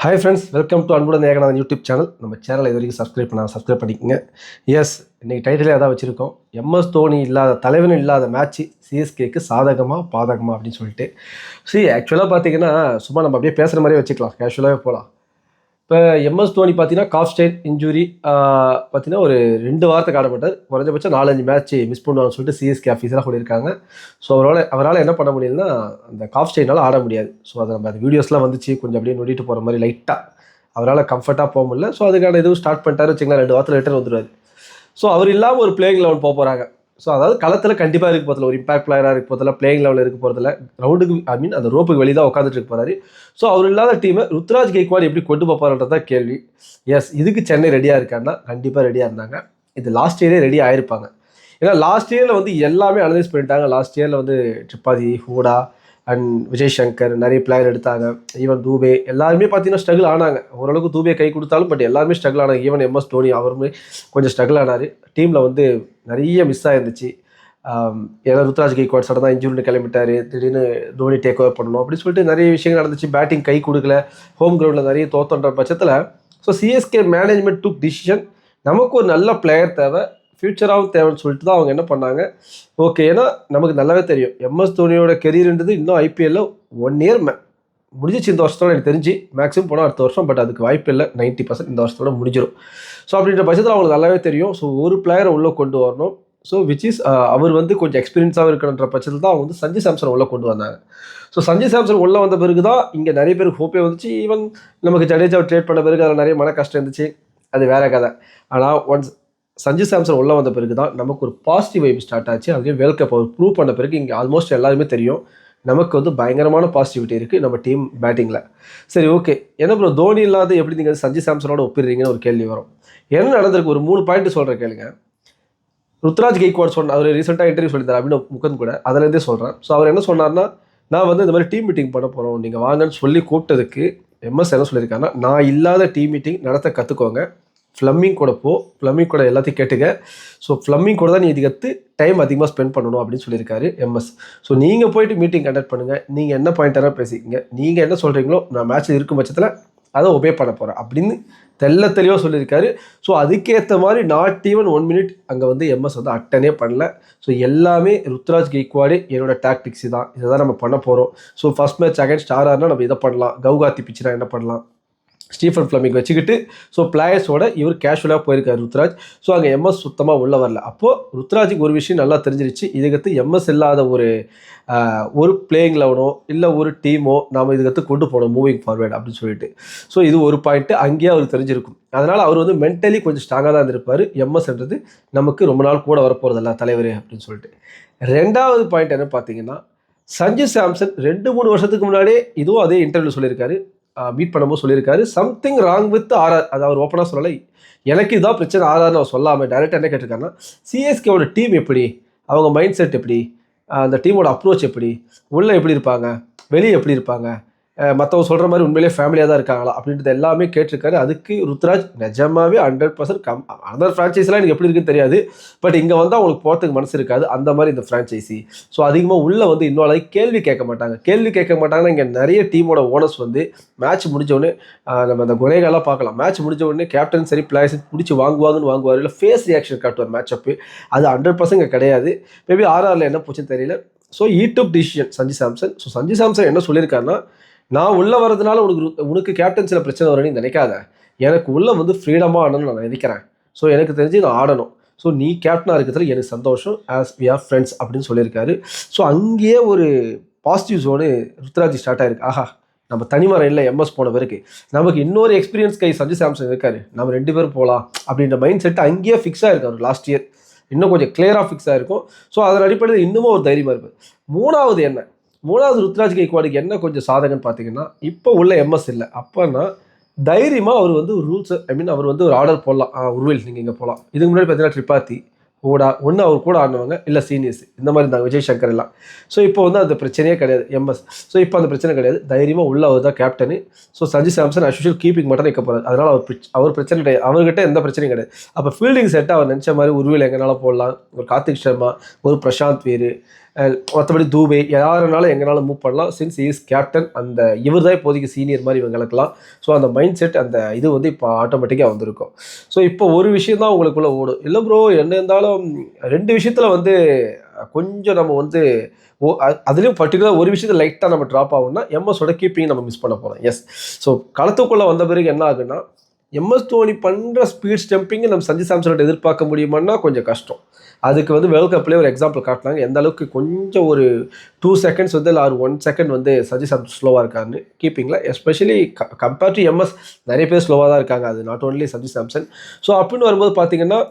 Hi friends, welcome to அன்புடன் Ekanathan YouTube channel. நம்ம சேனலை இது வரைக்கும் சப்ஸ்கிரைப் பண்ணிக்கோங்க. எஸ், இன்றைக்கி டைட்டிலே அதான் வச்சுருக்கோம். எம்எஸ் தோனி இல்லாத தலைவனும் இல்லாத மேட்ச்சு சிஎஸ்கேக்கு சாதகமாக பாதகமாக அப்படின்னு சொல்லிட்டு. ஆக்சுவலாக பார்த்தீங்கன்னா சும்மா நம்ம அப்படியே பேசுகிற மாதிரியே வச்சுக்கலாம், கேஷுவலாகவே போகலாம். இப்போ எம்எஸ் தோனி பார்த்தீங்கன்னா காஃப் ஸ்டைன் இன்ஜுரி பார்த்தீங்கன்னா ஒரு 2 வாரத்துக்கு ஆடப்பட்டார். குறைஞ்சபட்சம் 4-5 மேட்ச் மிஸ் பண்ணுவாங்கன்னு சொல்லிட்டு சிஎஸ்கே ஆஃபீஸராக சொல்லியிருக்காங்க. ஸோ அவரால் என்ன பண்ண முடியலன்னா அந்த காஃப் ஸ்டைனால் ஆட முடியாது. ஸோ அதை நம்ம அந்த வீடியோஸ்லாம் வந்துச்சு, கொஞ்சம் அப்படியே நொடிட்டு போகிற மாதிரி லைட்டாக அவரால் கம்ஃபர்ட்டாக போக முடியல. ஸோ அதுக்கான இதுவும் ஸ்டார்ட் பண்ணிட்டாரு வச்சுக்கலாம். 2 வாரத்தில் ரிட்டர்ன் வந்துடுவார். ஸோ அவர் இல்லாமல் ஒரு பிளேயிங் லெவல் போக போகிறாங்க. ஸோ அதாவது களத்தில் கண்டிப்பாக இருக்க போதில்ல, ஒரு இம்பாக்ட் பிளேயராக இருக்க போதில்ல, பிளேயிங் லெவலில் இருக்க போகிறதில்ல, கிரவுண்டுக்கு அந்த ரோப்புக்கு வெளியே தான் உட்காந்துட்டு இருக்க போகிறாரு. ஸோ அவர் இல்லாத டீமை ருத்ராஜ் கெய்க்வாட் எப்படி கொண்டு போகிறான்றதான் கேள்வி. எஸ், இதுக்கு சென்னை ரெடியாக இருக்காங்கன்னா கண்டிப்பாக ரெடியாக இருந்தாங்க. இது லாஸ்ட் இயரே ரெடி ஆகிருப்பாங்க. ஏன்னா லாஸ்ட் இயரில் வந்து எல்லாமே அனலைஸ் பண்ணிட்டாங்க. லாஸ்ட் இயரில் வந்து திரிபாதி, ஹூடா அண்ட் விஜய் சங்கர் நிறைய பிளேயர் எடுத்தாங்க. ஈவன் தூபே எல்லாருமே பார்த்தீங்கன்னா ஸ்ட்ரகிள் ஆனாங்க. ஓரளவுக்கு தூபே கை கொடுத்தாலும் பட் எல்லாருமே ஸ்ட்ரகிள் ஆனாங்க. ஈவன் எம்எஸ் தோனி அவருமே கொஞ்சம் ஸ்ட்ரகிள் ஆனார். டீமில் வந்து நிறைய மிஸ் ஆகிருந்துச்சு. ஏன்னா ருத்ராஜ் கெய்க்வாட் சடனாக இன்ஜூரின்னு கிளம்பிட்டார். திடீர்னு தோனி டேக் ஓவர் பண்ணணும் அப்படின்னு சொல்லிட்டு நிறைய விஷயங்கள் நடந்துச்சு. பேட்டிங் கை கொடுக்கல, ஹோம் கிரவுண்டில் நிறைய தோத்தன்ற பட்சத்தில் ஸோ சிஎஸ்கே மேனேஜ்மெண்ட் டுக் டிசிஷன், நமக்கு ஒரு நல்ல பிளேயர் தேவை, ஃப்யூச்சராகவும் தேவைன்னு சொல்லிட்டு தான் அவங்க என்ன பண்ணாங்க. ஓகே, ஏன்னா நமக்கு நல்லாவே தெரியும் எம்எஸ் தோனியோட கெரியர்ன்றது இன்னும் ஐபிஎல்ல 1 இயர் முடிஞ்சிச்சு. இந்த வருஷத்தோட எனக்கு தெரிஞ்சு மேக்ஸிமம் போனால் அடுத்த வருஷம், பட் அதுக்கு வாய்ப்பு இல்லை. 90% இந்த வருஷத்தோட முடிஞ்சிடும். ஸோ அப்படின்ற பட்சத்தில் அவங்களுக்கு நல்லாவே தெரியும். ஸோ ஒரு பிளேயரை உள்ளே கொண்டு வரணும். ஸோ அவர் வந்து கொஞ்சம் எக்ஸ்பீரியன்ஸாக இருக்கணுன்ற பட்சத்தில் தான் அவங்க வந்து சஞ்சு சாம்சன் உள்ளே கொண்டு வந்தாங்க. ஸோ சஞ்சு சாம்சன் உள்ளே வந்த பிறகு தான் இங்கே நிறைய பேருக்கு ஹோப்பே வந்துச்சு. ஈவன் நமக்கு ஜடேஜாவை ட்ரேட் பண்ண பிறகு அதில் நிறைய மன கஷ்டம் இருந்துச்சு, அது வேற கதை. ஆனால் ஒன்ஸ் சஞ்சு சாம்சன் உள்ளே வந்த பிறகு தான் நமக்கு ஒரு பாசிட்டிவ் வைப் ஸ்டார்ட் ஆச்சு. அதுலேயும் வேர்ல்ட் கப் அவர் ப்ரூவ் பண்ண பிறகு இங்கே ஆல்மோஸ்ட் எல்லாருமே தெரியும் நமக்கு வந்து பயங்கரமான பாசிட்டிவிட்டி இருக்குது நம்ம டீம் பேட்டிங்கில். சரி, ஓகே, என்ன ப்ரோ தோனி இல்லாத எப்படி நீங்கள் சஞ்சு சாம்சனோட ஒப்பிடுறீங்கன்னு ஒரு கேள்வி வரும். என்ன நடந்திருக்கு ஒரு 3 பாயிண்ட் சொல்கிறேன் கேளுங்க. ருத்ராஜ் கெய்க்வாட் அவர் ரீசெண்டாக இன்டர்வியூ சொல்லியிருந்தார் அபினவ் முகந்த் கூட, அதுலேருந்தே சொல்கிறேன். ஸோ அவர் என்ன சொன்னார்னா, நான் வந்து இந்த மாதிரி டீம் மீட்டிங் பண்ண போகிறோம், நீங்கள் வாங்கன்னு சொல்லி கூப்பிட்டதுக்கு எம்எஸ் என்ன சொல்லியிருக்காருன்னா, நான் இல்லாத டீம் மீட்டிங் நடத்த கற்றுக்கோங்க, ஃப்ளம்மிங் கூட ஃப்ளம்மிங் கூட எல்லாத்தையும் கேட்டுங்க. ஸோ ஃப்ளம்மிங் கூட தான் நீ இதுக்கு டைம் அதிகமாக ஸ்பெண்ட் பண்ணணும் அப்படின்னு சொல்லியிருக்காரு எம்எஸ். ஸோ நீங்கள் போயிட்டு மீட்டிங் கண்டக்ட் பண்ணுங்கள், நீங்கள் என்ன பாயிண்டராக பேசிக்கிங்க, நீங்கள் என்ன சொல்கிறீங்களோ நான் மேட்ச்சில் இருக்கும் பட்சத்தில் அதை ஒபே பண்ண போகிறேன் அப்படின்னு தெளிவாக சொல்லியிருக்காரு. ஸோ அதுக்கேற்ற மாதிரி நாட் ஈவன் 1 மினிட் அங்கே வந்து எம்எஸ் வந்து அட்டனே பண்ணல. ஸோ எல்லாமே ருத்ராஜ் கெய்க்வாடு என்னோட டாக்டிக்ஸ் தான், இதை தான் நம்ம பண்ண போகிறோம். ஸோ ஃபஸ்ட் மேட்ச் அகைன்ஸ்ட் ஆர்ஆர்னா நம்ம இதை பண்ணலாம், கவுகாத்தி பிச்சுனா என்ன பண்ணலாம், ஸ்டீஃபன் ஃப்ளமிங் வச்சுக்கிட்டு ஸோ பிளேயர்ஸோட இவர் கேஷுவலாக போயிருக்காரு ருத்ராஜ். ஸோ அங்கே எம்எஸ் சுத்தமாக உள்ளே வரல. அப்போது ருத்ராஜுக்கு ஒரு விஷயம் நல்லா தெரிஞ்சிருச்சு, இதுக்கு எம்எஸ் இல்லாத ஒரு பிளேயிங் லெவனோ இல்லை ஒரு டீமோ நாம் இதுக்கு கொண்டு போகணும் மூவிங் ஃபார்வேர்டு அப்படின்னு சொல்லிட்டு. ஸோ இது ஒரு பாயிண்ட்டு அங்கேயே அவருக்கு தெரிஞ்சிருக்கும். அதனால் அவர் வந்து மென்டலி கொஞ்சம் ஸ்ட்ராங்காக தான் இருந்திருப்பார். எம்எஸ்ன்றது நமக்கு ரொம்ப நாள் கூட வரப்போகிறதில்ல தலைவர் அப்படின்னு சொல்லிட்டு. 2வது பாயிண்ட் என்ன பார்த்தீங்கன்னா, சஞ்சு சாம்சன் 2-3 வருஷத்துக்கு முன்னாடியே இதுவும் அதே இன்டர்வியூ சொல்லியிருக்காரு, மீட் பண்ணும்போது சொல்லியிருக்காரு, சம்திங் ராங் வித் ஆர்ஆர். அது அவர் ஓப்பனாக சொல்லலை, எனக்கு இதுதான் பிரச்சனை ஆர்ஆர்னு அவர் சொல்லாமல் டைரெக்டாக என்ன கேட்டிருக்காருன்னா, சிஎஸ்கேவோட டீம் எப்படி, அவங்க மைண்ட் செட் எப்படி, அந்த டீமோட அப்ரோச் எப்படி, உள்ளே எப்படி இருப்பாங்க, வெளியே எப்படி இருப்பாங்க, மற்றவங்க சொல்கிற மாதிரி உண்மையிலே ஃபேமிலியாக தான் இருக்காங்களா அப்படின்றது எல்லாமே கேட்டிருக்காரு. அதுக்கு ருத்ராஜ் நிஜமாவே 100% அதர் ஃப்ரான்ச்சைஸிலாம் எனக்கு எப்படி இருக்குன்னு தெரியாது, பட் இங்கே வந்து அவங்களுக்கு போகிறதுக்கு மனசு இருக்காது, அந்த மாதிரி இந்த ஃப்ரான்ச்சைசி. ஸோ அதிகமாக உள்ளே வந்து இன்வால்வ் கேள்வி கேட்க மாட்டாங்கன்னா இங்கே நிறைய டீமோட ஓனர்ஸ் வந்து மேட்ச் முடிஞ்சோடனே நம்ம அந்த குணேகெல்லாம் பார்க்கலாம், மேட்ச் முடிஞ்ச உடனே கேப்டன் சரி பிளேயர்ஸ் பிடிச்சி வாங்குவார், இல்லை ஃபேஸ் ரியாக்ஷன் காட்டுவார் மேட்ச் அப்பு. அது 100% இங்கே கிடையாது. மேபி ஆர்ஆரில் என்ன போச்சுன்னு தெரியல. So took decision Sanju Samson. So Sanju Samson என்ன சொல்லியிருக்காருன்னா, நான் உள்ளே வரதுனால உனக்கு கேப்டன்சியில் பிரச்சனை வரும்னு நினைக்காத, எனக்கு உள்ளே வந்து ஃப்ரீடமாக ஆடணும்னு நான் நினைக்கிறேன். ஸோ எனக்கு தெரிஞ்சு நான் ஆடணும், ஸோ நீ கேப்டனாக இருக்கிறதுல எனக்கு சந்தோஷம், ஆஸ் வி ஆர் ஃப்ரெண்ட்ஸ் அப்படின்னு சொல்லியிருக்காரு. ஸோ அங்கேயே ஒரு பாசிட்டிவ் ஜோனு ருத்ராஜ் ஸ்டார்ட் ஆயிருக்கு. ஆஹா, நம்ம தனிமரம் இல்லை எம்எஸ் போன பிறகு நமக்கு இன்னொரு எக்ஸ்பீரியன்ஸ் கை சஞ்சு சாம்சன் இருக்காரு, நம்ம 2 பேரும் போகலாம் அப்படின்ற மைண்ட் செட் அங்கேயே ஃபிக்ஸ் ஆகிருக்காரு. லாஸ்ட் இயர் இன்னும் கொஞ்சம் கிளியராக ஃபிக்ஸ் ஆகிருக்கும். ஸோ அதன் அடிப்படையில் இன்னமும் ஒரு தைரியமாக இருப்பார். மூணாவது ருத்ராஜ் கெய்க்வாடுக்கு என்ன கொஞ்சம் சாதகன்னு பார்த்தீங்கன்னா, இப்போ உள்ள எம்எஸ் இல்லை. அப்போனா தைரியமாக அவர் வந்து ரூல்ஸ் அவர் வந்து ஒரு ஆர்டர் போடலாம், உருவில் நீங்கள் இங்கே போகலாம். இதுக்கு முன்னாடி பார்த்தீங்கன்னா திரிபாதி, ஹூடா ஒன்று அவர் கூட ஆடினவங்க, இல்லை சீனியர்ஸ் இந்த மாதிரி இருந்தாங்க, விஜய் சங்கர் எல்லாம். ஸோ இப்போ வந்து அந்த பிரச்சனையே கிடையாது எம்எஸ். ஸோ இப்போ அந்த பிரச்சனை கிடையாது, தைரியமாக உள்ள அவர் தான் captain. So Sanju Samson as usual keeping மட்டும் நிற்க போகிறார். அதனால் அவர் பிரச்சனை கிடையாது, அவர்கிட்ட எந்த பிரச்சனையும் கிடையாது. அப்போ ஃபீல்டிங் செட்டை அவர் நினச்ச மாதிரி உருவில் எங்கனால போடலாம். ஒரு கார்த்திக் சர்மா, ஒரு பிரசாந்த் வீர், மற்றபடி தூபே யாருனாலும் எங்கனாலும் மூவ் பண்ணலாம். சின்ஸ் இஸ் கேப்டன், அந்த இவர் தான் இப்போதைக்கு சீனியர் மாதிரி இவங்களுக்கெல்லாம். ஸோ அந்த மைண்ட் செட், அந்த இது வந்து இப்போ ஆட்டோமேட்டிக்காக வந்திருக்கும். ஸோ இப்போ ஒரு விஷயம் தான் உங்களுக்குள்ளே ஓடும், இல்லை ப்ரோ என்ன இருந்தாலும் 2 விஷயத்தில் வந்து கொஞ்சம் நம்ம வந்து அதுலேயும் பர்டிகுலர் ஒரு விஷயத்தில் லைட்டாக நம்ம ட்ராப் ஆகும்னா எம்எஸோட கீப்பிங் நம்ம மிஸ் பண்ண போகிறோம். எஸ், ஸோ களத்துக்குள்ளே வந்த பிறகு என்ன ஆகுன்னா, எம்எஸ் தோனி பண்ணுற ஸ்பீட் ஸ்டம்பிங்கு நம்ம சஞ்சு சாம்சனோட எதிர்பார்க்க முடியுமான்னா கொஞ்சம் கஷ்டம். அதுக்கு வந்து வேர்ல்ட் கப்லேயே ஒரு எக்ஸாம்பிள் காட்டினாங்க, எந்த அளவுக்கு கொஞ்சம் ஒரு 2 செகண்ட்ஸ் வந்து இல்லை 1 செகண்ட் வந்து சஞ்சு சாம்சன் ஸ்லோவாக இருக்காருன்னு கீப்பிங்கில். எஸ்பெஷலி கம்பேர்ட் டு எம்எஸ் நிறைய பேர் ஸ்லோவாக தான் இருக்காங்க, அது not only Sanju Samson. So அப்படின்னு வரும்போது பார்த்தீங்கன்னா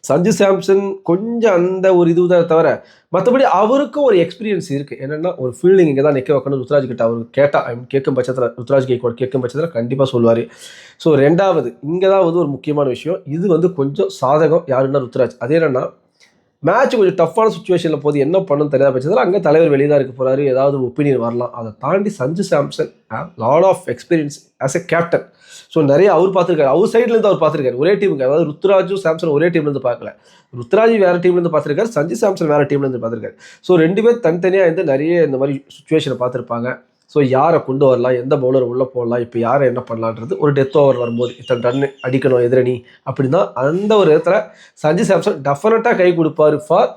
சஞ்சு சாம்சன் கொஞ்சம் அந்த ஒரு இது தான் தவிர மற்றபடி அவருக்கும் ஒரு எக்ஸ்பீரியன்ஸ் இருக்குது. என்னென்னா ஒரு ஃபீல்டிங் இங்கே தான் நிற்க வைக்கணும் ருத்ராஜ் கிட்ட அவர் கேட்டால் கேட்கும் பட்சத்தில், ருத்ராஜ் கேக்வாட் கேட்கும் பட்சத்தில் கண்டிப்பாக சொல்லுவார். ஸோ 2வது இங்கே தான் வந்து ஒரு முக்கியமான விஷயம், இது வந்து கொஞ்சம் சாதகம் யாருன்னா ருத்ராஜ். அது என்னென்னா மேட்ச் கொஞ்சம் டஃப்பான சுச்சுவேஷனில் போது என்ன பண்ணணும் தெரியாத பட்சத்தில் அங்கே தலைவர் வெளியே தான் இருக்க போகிறாரு, ஏதாவது ஒப்பீனியன் வரலாம். அதை தாண்டி Sanju Samson lot of experience as a captain. So நிறைய அவர் பார்த்துருக்காரு, அவர் சைட்லேருந்து அவர் பார்த்துருக்காரு, ஒரே டீமுக்கு. அதாவது ருத்ராஜும் சாம்சன் ஒரே டீம்லேருந்து பார்க்கல, ருத்ராஜ் வேறு டீம்லேருந்து பார்த்துருக்காரு, சஞ்சு சாம்சன் வேறு டீம்லேருந்து பார்த்துருக்காரு. ஸோ 2 பேர் தனித்தனியாக இருந்து நிறைய இந்த மாதிரி சுச்சுவேஷனை பார்த்துருப்பாங்க. ஸோ யாரை கொண்டு வரலாம், எந்த பவுலர் உள்ளே போடலாம், இப்போ யாரை என்ன பண்ணலான்றது, ஒரு டெத் ஓவர் வரும்போது இத்தனை ரன் அடிக்கணும் எதிரணி அப்படின்னா அந்த ஒரு இடத்துல சஞ்சு சாம்சன் டெஃபினட்டாக கை கொடுப்பார் ஃபார்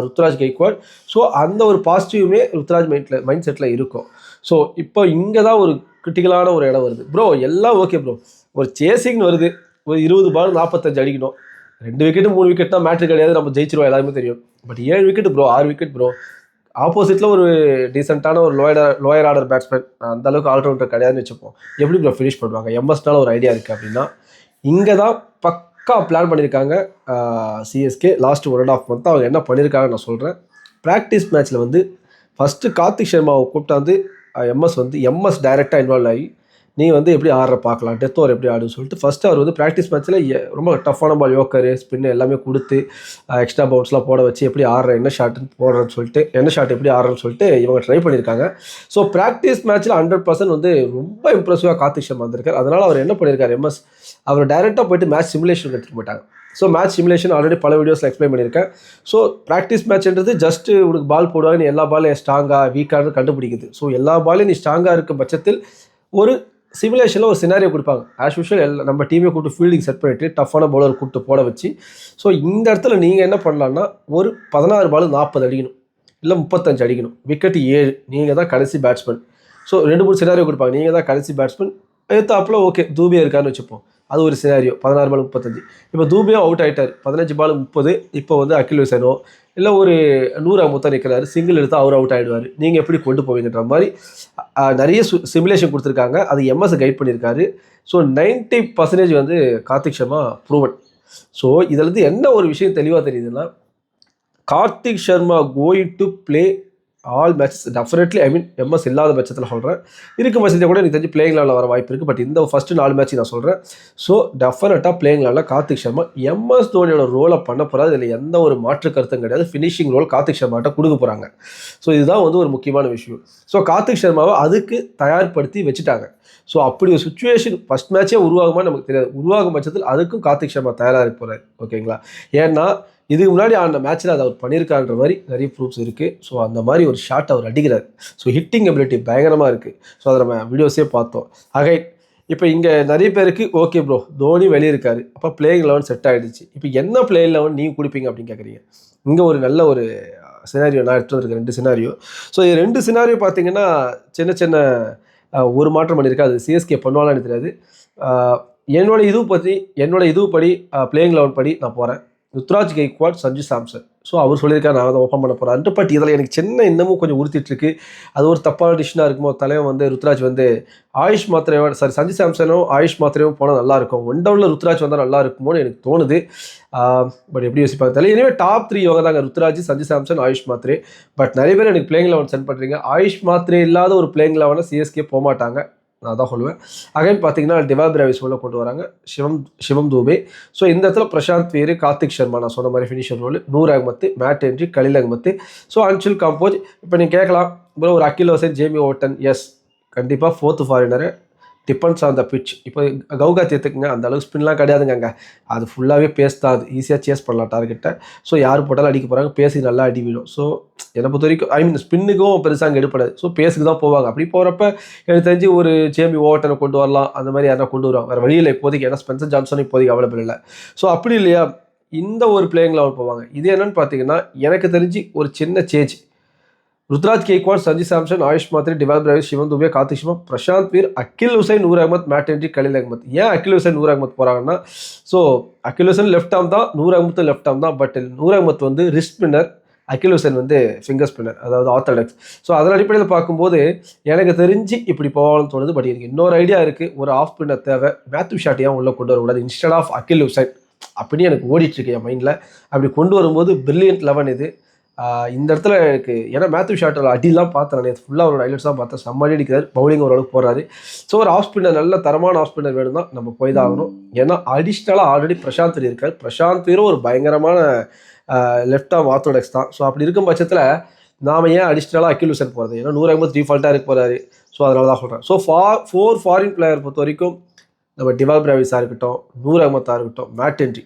ருத்ராஜ் கெய்க்வாட். ஸோ அந்த ஒரு பாசிட்டிவுமே ருத்ராஜ் மைண்ட் செட்டில் இருக்கும். ஸோ இப்போ இங்கே தான் ஒரு கிரிட்டிக்கலான ஒரு இடம் வருது. ப்ரோ எல்லாம் ஓகே ப்ரோ, ஒரு சேசிங்னு வருது, ஒரு 20 பால் 45 அடிக்கணும், 2 விக்கெட்டு 3 விக்கெட் தான் மேட்ரு கிடையாது, நம்ம ஜெயிச்சிருவோம் எல்லாருமே தெரியும். But 7 wicket bro, 6 wicket bro, ஆப்போசிட்டில் ஒரு டீசெண்டான ஒரு லோயர் ஆர்டர் பேட்ஸ்மேன், அந்த அளவுக்கு ஆல்ரவுண்டர் கிடையாதுன்னு வச்சுப்போம், எப்படி ப்ரோ ஃபினிஷ் பண்ணுவாங்க? எம்எஸ்னால ஒரு ஐடியா இருக்குது அப்படின்னா இங்கே தான் பக்கா பிளான் பண்ணியிருக்காங்க சிஎஸ்கே. லாஸ்ட் 1.5 மந்த் அவங்க என்ன பண்ணியிருக்காங்கன்னு நான் சொல்கிறேன். ப்ராக்டிஸ் மேட்ச்சில் வந்து ஃபஸ்ட்டு கார்த்திக் சர்மாவை கூப்பிட்டாந்து எம்எஸ் டைரெக்டாக இன்வால்வ் ஆகி நீ வந்து எப்படி ஆடுற பார்க்கலாம், டெத் ஓவர் எப்படி ஆடுன்னு சொல்லிட்டு ஃபஸ்ட்டு அவர் வந்து ப்ராக்டிஸ் மேட்ச்சில் ரொம்ப டஃப்பான பால், யோக்கரு ஸ்பின்னு எல்லாமே கொடுத்து எக்ஸ்ட்ரா பவுன்ஸ்லாம் போட வச்சு எப்படி ஆடுற, என்ன ஷாட்டுன்னு போடுறேன்னு சொல்லிட்டு, என்ன ஷாட் எப்படி ஆடுறன்னு சொல்லிட்டு இவங்க ட்ரை பண்ணியிருக்காங்க. ஸோ ப்ராக்டிஸ் மேட்ச்சில் 100% வந்து ரொம்ப இம்ப்ரெசிவாக கார்த்திக் சர்மா வந்திருக்காரு. அதனால் அவர் என்ன பண்ணியிருக்காரு, எம்எஸ் அவர் டைரெக்டாக போயிட்டு மேட்ச் சிமுலேஷன் எடுத்துகிட்டு போயிட்டாங்க. ஸோ மேட்ச் சிமுலேஷன் ஆல்ரெடி பல வீடியோஸில் எக்ஸ்பிளைன் பண்ணியிருக்கேன். ஸோ ப்ராக்டிஸ் மேட்ச்ன்றது ஜஸ்ட்டு உனக்கு பால் போடுவாங்க, நீ எல்லா பாலையும் ஸ்ட்ராங்காக வீக்கானு கண்டுபிடிக்குது. ஸோ எல்லா பாலையும் நீ ஸ்ட்ராங்காக இருக்கும் பட்சத்தில் ஒரு சிமுலேஷனில் ஒரு சினாரியோ கொடுப்பாங்க. ஆஸ் யூஷுவல் நம்ம டீமை கூப்பிட்டு ஃபீல்டிங் செட் பண்ணிவிட்டு டஃப்பான பவுலர் கூப்பிட்டு போட வச்சு, ஸோ இந்த இடத்துல நீங்கள் என்ன பண்ணலான்னா ஒரு 16 பால் 40 அடிக்கணும், இல்லை 35 அடிக்கணும், விக்கெட்டு 7, நீங்கள் தான் கடைசி பேட்ஸ்மேன். ஸோ 2-3 சினாரியோ கொடுப்பாங்க, நீங்கள் தான் கடைசி பேட்ஸ்மேன். எடுத்தாப்பில் ஓகே தூபே இருக்கான்னு வச்சுப்போம், அது ஒரு சினாரியோ. 16 பால் 35, இப்போ தூபியும் அவுட் ஆகிட்டார், 15 பால் 30. இப்போ வந்து அகில் ஹுசைனோ இல்லை ஒரு 100 அமுத்தா நிற்கிறாரு, சிங்கிள் எடுத்தால் அவர் அவுட் ஆகிடுவார், நீங்கள் எப்படி கொண்டு போவீங்கன்ற மாதிரி நிறைய சிமுலேஷன் கொடுத்துருக்காங்க. அது எம்எஸ் கைட் பண்ணியிருக்காரு. ஸோ 90% வந்து கார்த்திக் சர்மா ப்ரூவன். ஸோ இதில் வந்து என்ன ஒரு விஷயம் தெளிவாக தெரியுதுன்னா, Karthik Sharma going to play all matches definitely. I mean MS இல்லாத பட்சத்தில் சொல்கிறேன், இருக்கும் பட்சத்தில் கூட எனக்கு தெரிஞ்சு பிளேயிங் லெவலில் வர வாய்ப்பு இருக்குது. பட் இந்த ஃபஸ்ட்டு 4 மேட்ச் நான் சொல்கிறேன். ஸோ டெஃபினட்டாக பிளேயிங் லெவலில் கார்த்திக் சர்மா எம்எஸ் தோனியோட ரோலை பண்ண போகிறாரு, இதில் எந்த ஒரு மாற்று கருத்தும் கிடையாது. ஃபினிஷிங் ரோல் கார்த்திக் சர்மாட்ட கொடுக்க போகிறாங்க. ஸோ இதுதான் வந்து ஒரு முக்கியமான விஷயம். ஸோ கார்த்திக் சர்மாவை அதுக்கு தயார்படுத்தி வச்சுட்டாங்க. ஸோ அப்படி ஒரு சுச்சுவேஷன் ஃபஸ்ட் மேட்சே உருவாகுமா நமக்கு தெரியாது, உருவாகும் பட்சத்தில் அதுக்கும் கார்த்திக் சர்மா தயாராக இருக்க போகிறார். ஓகேங்களா? ஏன்னா இதுக்கு முன்னாடி ஆன மேட்ச்சில் அதை அவர் பண்ணியிருக்கான்ற மாதிரி நிறைய ப்ரூஃப்ஸ் இருக்குது. ஸோ அந்த மாதிரி ஒரு ஷாட் அவர் அடிக்கிறார். ஸோ ஹிட்டிங் எபிலிட்டி பயங்கரமாக இருக்குது. ஸோ அதை நம்ம வீடியோஸே பார்த்தோம். இப்போ இங்கே நிறைய பேருக்கு ஓகே ப்ரோ தோனி வெளியே இருக்காரு, அப்போ பிளேயிங் 11 செட் ஆகிடுச்சு, இப்போ என்ன பிளேயிங் 11 நீங்கள் கொடுப்பீங்க அப்படின்னு கேட்குறீங்க. இங்கே ஒரு நல்ல ஒரு சினாரியோ நான் எடுத்து வந்திருக்கேன், 2 சினாரியோ. ஸோ 2 சினாரியோ பார்த்தீங்கன்னா சின்ன சின்ன ஒரு மாற்றம் பண்ணியிருக்கேன். அது சிஎஸ்கே பண்ணுவாங்கன்னு தெரியாது. என்னோட இதுபடி பிளேயிங் 11 படி நான் போகிறேன். ருத்ராஜ் கெய்க்வாட், சஞ்சு சாம்சன். ஸோ அவர் சொல்லியிருக்காரு நான் அதை ஓப்பன் பண்ண போகிறான்ட்டு. பட் இதில் எனக்கு சின்ன இன்னமும் கொஞ்சம் உறுத்திட்டுருக்கு, அது ஒரு தப்பான டிசிஷனாக இருக்குமோ. தலைவன் வந்து ருத்ராஜ் வந்து ஆயுஷ் மாத்திரையோட சஞ்சு சாம்சனும் ஆயுஷ் மாத்திரையும் போனால் நல்லாயிருக்கும், 1 டவுனில் ருத்ராஜ் வந்தால் நல்லா இருக்குமோன்னு எனக்கு தோணுது. பட் எப்படி யோசிப்பாங்க தெரியல. எனவே டாப் 3 இவங்க தாங்க, ருத்ராஜ், சஞ்சு சாம்சன், ஆயுஷ் மாத்திரை. பட் நிறைய பேர் எனக்கு பிளேயிங் 11 சென்ட் பண்ணுறீங்க. ஆயுஷ் மாத்திரை இல்லாத ஒரு பிளேயிங் 11 சிஎஸ்கே போக மாட்டாங்க, நான் தான் சொல்லுவேன். அகைன் பார்த்தீங்கன்னா டிவா பிராவிஸ் உள்ள கொண்டு வராங்க, சிவம் தூபே. ஸோ இந்த இடத்துல பிரசாந்த் வீர், கார்த்திக் சர்மா நான் சொன்ன மாதிரி finisher role, Noor Ahmad, Matt Henry, Khaleel Ahmed. So Anshul Kamboj. இப்போ நீங்கள் கேட்கலாம் ப்ரோ ஒரு Akeal Hosein, Jamie Overton. Yes கண்டிப்பாக 4th foreigner depends on the pitch. இப்போ கவுகாத்தி எடுத்துக்கங்க, அந்த அளவுக்கு ஸ்பின்லாம் கிடையாதுங்க அங்கே. அது ஃபுல்லாகவே பேஸ் தான். அது ஈஸியாக சேஸ் பண்ணலாம் டார்கெட்டை. ஸோ யார் போட்டாலும் அடிக்க போகிறாங்க, பேஸுக்கு நல்லா அடி விடும். ஸோ என்னை பொறுத்த வரைக்கும் ஐ மீன் ஸ்பின்னுக்கும் பெருசாக அங்கே எடுப்படாது. ஸோ பேஸுக்கு தான் போவாங்க. அப்படி போகிறப்ப எனக்கு தெரிஞ்சு ஒரு ஜேமி ஓவர்டனை கொண்டு வரலாம், அந்த மாதிரி யாரா கொண்டு வருவாங்க. வேறு வழியில் இப்போதைக்கு, ஏன்னா ஸ்பென்சர் ஜான்சன் இப்போதைக்கு அவைலபிள் இல்லை. ஸோ அப்படி இல்லையா இந்த ஒரு பிளேயிங் லெவல் போவாங்க. இது என்னன்னு பார்த்தீங்கன்னா எனக்கு தெரிஞ்சு ஒரு சின்ன சேஞ்ச். ருத்ராஜ் கேக்வாட், சஞ்சு சாம்சன், ஆயுஷ் மாத்ரி, டிவால் பிரவேஷ், சிவன் துபே, கார்த்திக் சர்மா, பிரசாந்த் வீர், அகில் ஹுசைன், நூர் அகமத், மேட் ஹென்றி, கலீல் அகமத். ஏன் அகில் ஹுசைன், நூர் அகமத் போகிறாங்கன்னா, ஸோ அகில் ஹுசைன் லெஃப்ட் ஆம் தான், நூர் அகமத் லெஃப்ட் ஆம் தான். பட் நூர் அகமத் வந்து ரிஸ்ட் ஸ்பின்னர், அகில் ஹுசைன் வந்து ஃபிங்கர் ஸ்பின்னர், அதாவது ஆர்த்தடாக்ஸ். ஸோ அதன் அடிப்படையில் பார்க்கும்போது எனக்கு தெரிஞ்சு இப்படி போகலாம்னு தோணுது. பட் எனக்கு இன்னொரு ஐடியா இருக்குது. ஒரு ஆஃப் ஸ்பின்னர் தேவை, மேத்யூ ஷாட்டியாக உள்ளே கொண்டு வரக்கூடாது இன்ஸ்டெட் ஆஃப் அகில் ஹுசைன். அப்படியே எனக்கு ஓடிட்டுருக்கு என் மைண்டில். அப்படி கொண்டு வரும்போது பிரில்லியன்ட் 11 இது. இந்த இடத்துல எனக்கு ஏன்னா மேத்யூ ஷாட்டில் அடிலாம் பார்த்தேன், நான் ஃபுல்லாக அவரோட ஹைலைட்ஸ் தான் பார்த்தேன். செம்ம அடி அடிக்கிறார், பவுலிங் ஓரளவுக்கு போகிறாரு. ஸோ ஒரு ஆஃப் ஸ்பின்னர், நல்ல தரமான ஆஃப் ஸ்பின்னர் வேணும் தான் நம்ம போய் தான் ஆகணும். ஏன்னா அடிஷ்னலாக ஆல்ரெடி பிரசாந்த் வீர் இருக்கார். பிரசாந்த் வீரும் ஒரு பயங்கரமான லெஃப்ட் ஆம் ஆர்த்தோடாக்ஸ் தான். ஸோ அப்படி இருக்கும் பட்சத்தில் நாம் ஏன் அடிஷ்னலாக அகில் ஹுசைன் போகிறது? ஏன்னா 100 அகமத் டிஃபால்ட்டாக இருக்க போகிறாரு. ஸோ அதனால தான் சொல்கிறேன். ஸோ 4 ஃபாரின் பிளேயர் பொறுத்த வரைக்கும் நம்ம டிவால் பிரேவிஸாக இருக்கட்டும், நூர் அகமத்தாக இருக்கட்டும், மேட் ஹென்றி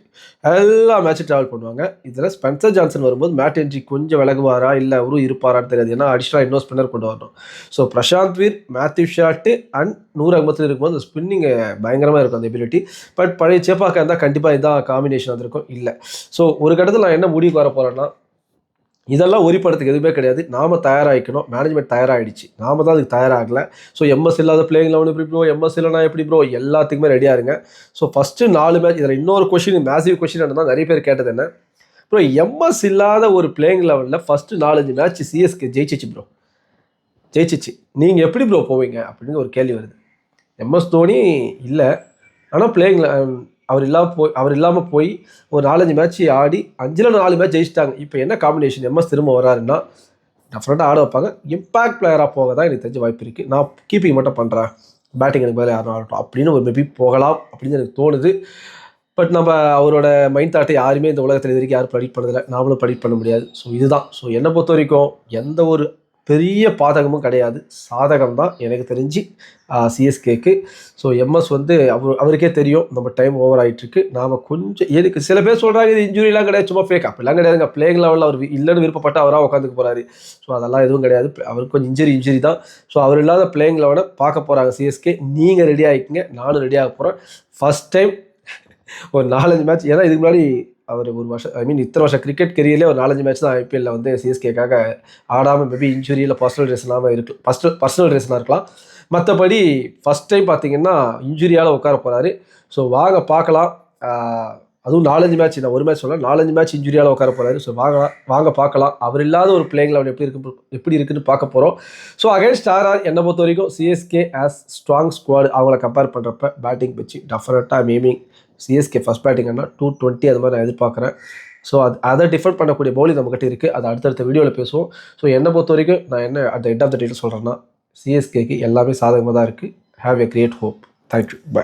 எல்லா மேட்சும் ட்ராவல் பண்ணுவாங்க. இதில் ஸ்பென்சர் ஜான்சன் வரும்போது மேட் ஹென்றி கொஞ்சம் விலகுவாரா இல்லை அவரும் இருப்பாரான்னு தெரியாது. ஏன்னா அடிஷ்னலாக இன்னொரு ஸ்பின்னர் கொண்டு வரணும். So Prashant Veer, Matthew Short and Noor அகமத்தில் இருக்கும்போது அந்த ஸ்பின்னிங் பயங்கரமாக இருக்கும் அந்த எபிலிட்டி. பட் பழைய சேப்பாக்க இருந்தால் கண்டிப்பாக இதுதான் காம்பினேஷன் வந்திருக்கும். இல்லை ஸோ ஒரு கட்டத்தில் நான் என்ன முடிவுக்கு வர போகிறேன்னா, இதெல்லாம் ஒரிப்படுறதுக்கு எதுவுமே கிடையாது. நாம் தயாராகிக்கணும். மேனேஜ்மெண்ட் தயாராகிடுச்சு, நாம் தான் அதுக்கு தயாராகலை. ஸோ எம்எஸ் இல்லாத பிளேயிங் லெவன் எப்படி ப்ரோ, எம்எஸ் இல்லைனா எப்படி ப்ரோ, எல்லாத்துக்குமே ரெடியாக இருங்க. So first 4 match. இதில் இன்னொரு கொஷின், மேசிவ் கொஷின் என்னன்னா, நிறைய பேர் கேட்டது என்ன ப்ரோ, எம்எஸ் இல்லாத ஒரு பிளேயிங் லெவலில் ஃபஸ்ட்டு 4-5 மேட்ச் சிஎஸ்கே ஜெயிச்சிச்சு ப்ரோ, ஜெயிச்சிச்சு, நீங்கள் எப்படி ப்ரோ போவீங்க அப்படின்னு ஒரு கேள்வி வருது. எம்எஸ் தோனி இல்லை, ஆனால் பிளேயிங் அவர் இல்லாமல் போய் ஒரு 4-5 மேட்ச் ஆடி 5ல் 4 மேட்ச் ஜெயிச்சிட்டாங்க. இப்போ என்ன காம்பினேஷன், எம்எஸ் திரும்ப வராருன்னா டெஃபினட்டாக ஆட வைப்பாங்க. இம்பாக்ட் பிளேயராக போக தான் எனக்கு தெரிஞ்ச வாய்ப்பு இருக்குது. நான் கீப்பிங் மட்டும் பண்ணுறேன், பேட்டிங் எனக்கு பதில் யாரும் ஆகட்டும் அப்படின்னு ஒரு மேபி போகலாம் அப்படின்னு எனக்கு தோணுது. பட் நம்ம அவரோட மைண்ட் தாட்டை யாருமே இந்த உலகத்தில் இது வரைக்கும் யாரும் ப்ரெடிக்ட் பண்ணதில்லை, நாமளும் ப்ரெடிக்ட் பண்ண முடியாது. ஸோ இதுதான். ஸோ என்னை பொறுத்த வரைக்கும் எந்த ஒரு பெரிய பாதகமும் கிடையாது, சாதகம் தான் எனக்கு தெரிஞ்சு சிஎஸ்கேக்கு. ஸோ எம்எஸ் வந்து அவருக்கே தெரியும் நம்ம டைம் ஓவர் ஆகிட்டுருக்கு. நாம் கொஞ்சம் எனக்கு சில பேர் சொல்கிறாங்க இது இன்ஜுரிலாம் கிடையாது, சும்மா ஃபேக். அப்படிலாம் கிடையாதுங்க. பிளேயிங் லெவலில் அவர் இல்லைன்னு விருப்பப்பட்டு அவராக உட்காந்துக்க போகிறாரு. ஸோ அதெல்லாம் எதுவும் கிடையாது. அவருக்கு கொஞ்சம் இன்ஜுரி தான். ஸோ அவர் இல்லாத பிளேயிங் லெவலை பார்க்க போகிறாங்க சிஎஸ்கே. நீங்கள் ரெடி ஆகிக்கிங்க, நானும் ரெடி ஆக போகிறேன். ஃபஸ்ட் டைம் ஒரு 4-5 மேட்ச். ஏன்னா இதுக்கு முன்னாடி அவர் ஒரு வருஷம், ஐ மீன் இத்தனை வருஷம் கிரிக்கெட் கெரியர்லேயே ஒரு 4-5 மேட்ச் தான் ஐபிஎல்லில் வந்து சிஎஸ்கேக்காக ஆடாமல், மேபி இன்ஜுரி இல்லை பர்சனல் ரீசனாக இருக்கலாம், பர்சனல் ரீசனாக இருக்கலாம். மற்றபடி ஃபஸ்ட் டைம் பார்த்தீங்கன்னா இன்ஜுரியால் உட்கார போகிறாரு. ஸோ வாங்க பார்க்கலாம். அதுவும் 4-5 மேட்ச், நான் ஒரு மேட்ச் சொல்லலாம், 4-5 மேட்ச் இன்ஜுரியால் உட்கார போகிறாரு. ஸோ வாங்க பார்க்கலாம். அவர் இல்லாத ஒரு பிளேயிங் லெவல் எப்படி இருக்குன்னு பார்க்க போகிறோம். ஸோ அகைன்ஸ்ட் ஆர்ஆர் என்னை பொறுத்த வரைக்கும் சிஎஸ்கே ஆஸ் ஸ்ட்ராங் ஸ்குவாட் அவங்கள கம்பேர் பண்ணுறப்ப பேட்டிங் வச்சு டெஃபினட்டாக மேமிங் சிஎஸ்கே ஃபஸ்ட் பேட்டிங்கன்னா 220 அது மாதிரி நான் எதிர்பார்க்குறேன். ஸோ அதை டிஃபெண்ட் பண்ணக்கூடிய பவுலிங் நம்மகிட்ட இருக்குது. அது அடுத்தடுத்த வீடியோவில் பேசுவோம். ஸோ என்னை பொறுத்த வரைக்கும் நான் என்ன at the end of the detail சொல்கிறேன்னா, சிஎஸ்கேக்கு எல்லாமே சாதகமாக தான் இருக்குது. Have a great hope. Thank you, by.